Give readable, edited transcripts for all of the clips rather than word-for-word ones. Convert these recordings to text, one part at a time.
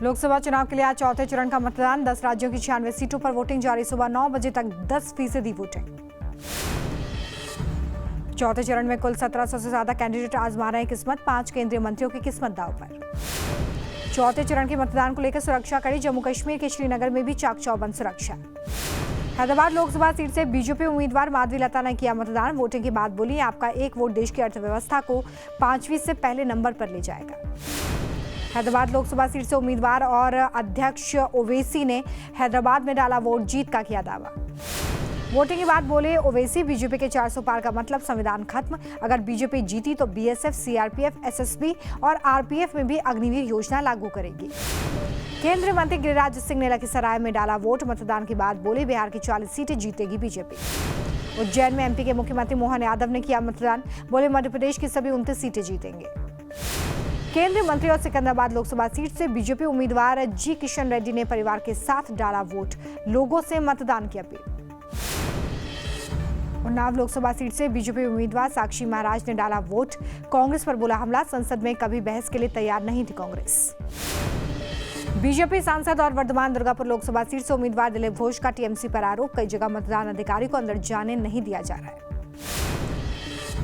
लोकसभा चुनाव के लिए आज चौथे चरण का मतदान। 10 राज्यों की 96 सीटों पर वोटिंग जारी। सुबह 9 बजे तक 10% वोटिंग। चौथे चरण में कुल 1700 से ज्यादा कैंडिडेट आजमा रहे हैं किस्मत। 5 केंद्रीय मंत्रियों की किस्मत दांव पर। चौथे चरण के मतदान को लेकर सुरक्षा कड़ी। जम्मू कश्मीर के श्रीनगर में भी चाक चौबंद सुरक्षा। हैदराबाद लोकसभा सीट से बीजेपी उम्मीदवार माधवी लता ने किया मतदान। वोटिंग के बाद बोली, आपका एक वोट देश की अर्थव्यवस्था को 5वीं से पहले नंबर पर ले जाएगा। हैदराबाद लोकसभा सीट से उम्मीदवार और अध्यक्ष ओवैसी ने हैदराबाद में डाला वोट, जीत का किया दावा। वोटिंग के बाद बोले ओवैसी, बीजेपी के 400 पार का मतलब संविधान खत्म। अगर बीजेपी जीती तो बीएसएफ, सीआरपीएफ, एसएसबी और आरपीएफ में भी अग्निवीर योजना लागू करेगी। केंद्रीय मंत्री गिरिराज सिंह ने लखीसराय में डाला वोट। मतदान के बाद बोले, बिहार की 40 सीटें जीतेगी बीजेपी। उज्जैन में एमपी के मुख्यमंत्री मोहन यादव ने किया मतदान। बोले, मध्य प्रदेश की सभी 29 सीटें जीतेंगे। केंद्रीय मंत्री और सिकंदराबाद लोकसभा सीट से बीजेपी उम्मीदवार जी किशन रेड्डी ने परिवार के साथ डाला वोट। लोगों से मतदान की अपील। उन्नाव लोकसभा सीट से बीजेपी उम्मीदवार साक्षी महाराज ने डाला वोट। कांग्रेस पर बोला हमला। संसद में कभी बहस के लिए तैयार नहीं थी कांग्रेस। बीजेपी सांसद और वर्धमान दुर्गापुर लोकसभा सीट से उम्मीदवार दिलीप घोष का टीएमसी पर आरोप। कई जगह मतदान अधिकारी को अंदर जाने नहीं दिया जा रहा है।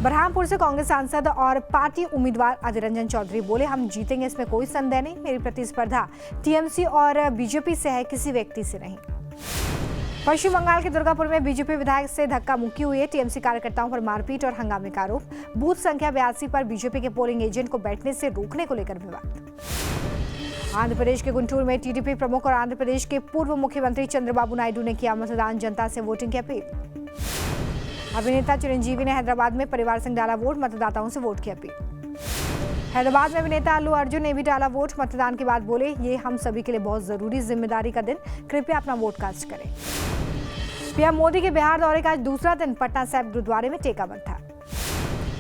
बरहामपुर से कांग्रेस सांसद और पार्टी उम्मीदवार अधीर रंजन चौधरी बोले, हम जीतेंगे, इसमें कोई संदेह नहीं। मेरी प्रतिस्पर्धा टीएमसी और बीजेपी से है, किसी व्यक्ति से नहीं। पश्चिम बंगाल के दुर्गापुर में बीजेपी विधायक से धक्का मुक्की हुई है। टीएमसी कार्यकर्ताओं पर मारपीट और हंगामे का आरोप। बूथ संख्या 82 पर बीजेपी के पोलिंग एजेंट को बैठने से रोकने को लेकर विवाद। आंध्र प्रदेश के गुंटूर में टीडीपी प्रमुख और आंध्र प्रदेश के पूर्व मुख्यमंत्री चंद्रबाबू नायडू ने किया मतदान। जनता से वोटिंग की अपील। अभिनेता चिरंजीवी ने हैदराबाद में परिवार संग डाला वोट। मतदाताओं से वोट की अपील। हैदराबाद में अभिनेता अल्लू अर्जुन ने भी डाला वोट। मतदान के बाद बोले, ये हम सभी के लिए बहुत जरूरी जिम्मेदारी का दिन, कृपया अपना वोट कास्ट करें। पीएम मोदी के बिहार दौरे का आज दूसरा दिन। पटना साहिब गुरुद्वारे में टेका बंद था।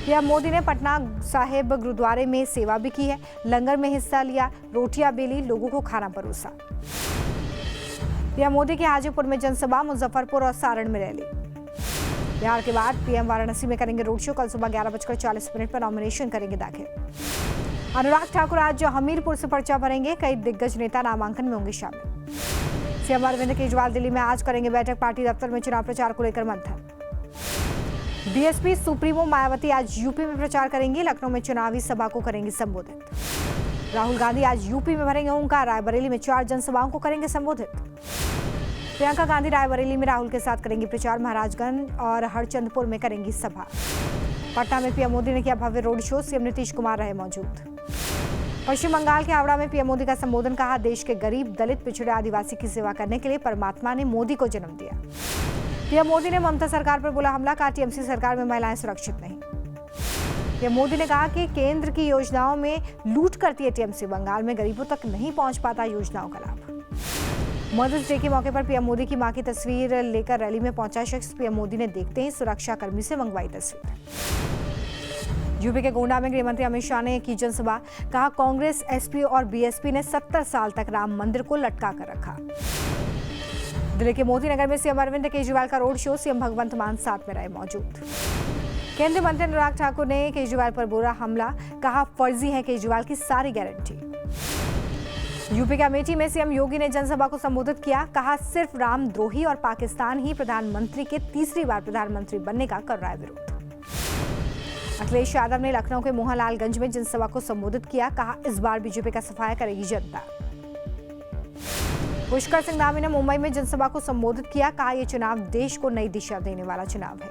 पीएम मोदी ने पटना साहिब गुरुद्वारे में सेवा भी की है। लंगर में हिस्सा लिया, रोटियां बेली, लोगों को खाना परोसा। पीएम मोदी के हाजीपुर में जनसभा, मुजफ्फरपुर और सारण में रैली। बिहार के बाद पीएम वाराणसी में करेंगे रोड शो। कल सुबह 11:40 पर नॉमिनेशन करेंगे दाखिल। अनुराग ठाकुर आज हमीरपुर से पर्चा भरेंगे। कई दिग्गज नेता नामांकन में होंगे शामिल। सीएम अरविंद केजरीवाल दिल्ली में आज करेंगे बैठक। पार्टी दफ्तर में चुनाव प्रचार को लेकर मंथन। बीएसपी सुप्रीमो मायावती आज यूपी में प्रचार करेंगी। लखनऊ में चुनावी सभा को करेंगी संबोधित। राहुल गांधी आज यूपी में भरेंगे ओंकार। रायबरेली में 4 जनसभाओं को करेंगे संबोधित। प्रियंका गांधी रायबरेली में राहुल के साथ करेंगी प्रचार। महाराजगंज और हरचंदपुर में करेंगी सभा। पटना में पीएम मोदी ने किया भव्य road show. CM Nitish Kumar रहे मौजूद। पश्चिम बंगाल के हावड़ा में पीएम मोदी का संबोधन। कहा, देश के गरीब, दलित, पिछड़े, आदिवासी की सेवा करने के लिए परमात्मा ने मोदी को जन्म दिया। पीएम मोदी ने ममता सरकार पर बोला हमला। कहा, टीएमसी सरकार में महिलाएं सुरक्षित नहीं। पीएम मोदी ने कहा कि केंद्र की योजनाओं में लूट करती है टीएमसी। बंगाल में गरीबों तक नहीं पहुंच पाता योजनाओं का लाभ। मदर्स डे के मौके पर पीएम मोदी की मां की तस्वीर लेकर रैली में पहुंचा शख्स। पीएम मोदी ने देखते ही सुरक्षा कर्मी से मंगवाई तस्वीर। यूपी के गोंडा में गृहमंत्री अमित शाह ने की जनसभा। कहा, कांग्रेस, एसपी और बीएसपी ने 70 साल तक राम मंदिर को लटका कर रखा। दिल्ली के मोती नगर में सीएम अरविंद केजरीवाल का रोड शो। सीएम भगवंत मान साथ में रहे मौजूद। केंद्रीय मंत्री अनुराग ठाकुर ने केजरीवाल पर बोला हमला। कहा, फर्जी है केजरीवाल की सारी गारंटी। यूपी के अमेठी में सीएम योगी ने जनसभा को संबोधित किया। कहा, सिर्फ रामद्रोही और पाकिस्तान ही प्रधानमंत्री के तीसरी बार प्रधानमंत्री बनने का कर रहा है विरोध। अखिलेश यादव ने लखनऊ के मोहनलालगंज में जनसभा को संबोधित किया। कहा, इस बार बीजेपी का सफाया करेगी जनता। पुष्कर सिंह धामी ने मुंबई में जनसभा को संबोधित किया। कहा, यह चुनाव देश को नई दिशा देने वाला चुनाव है।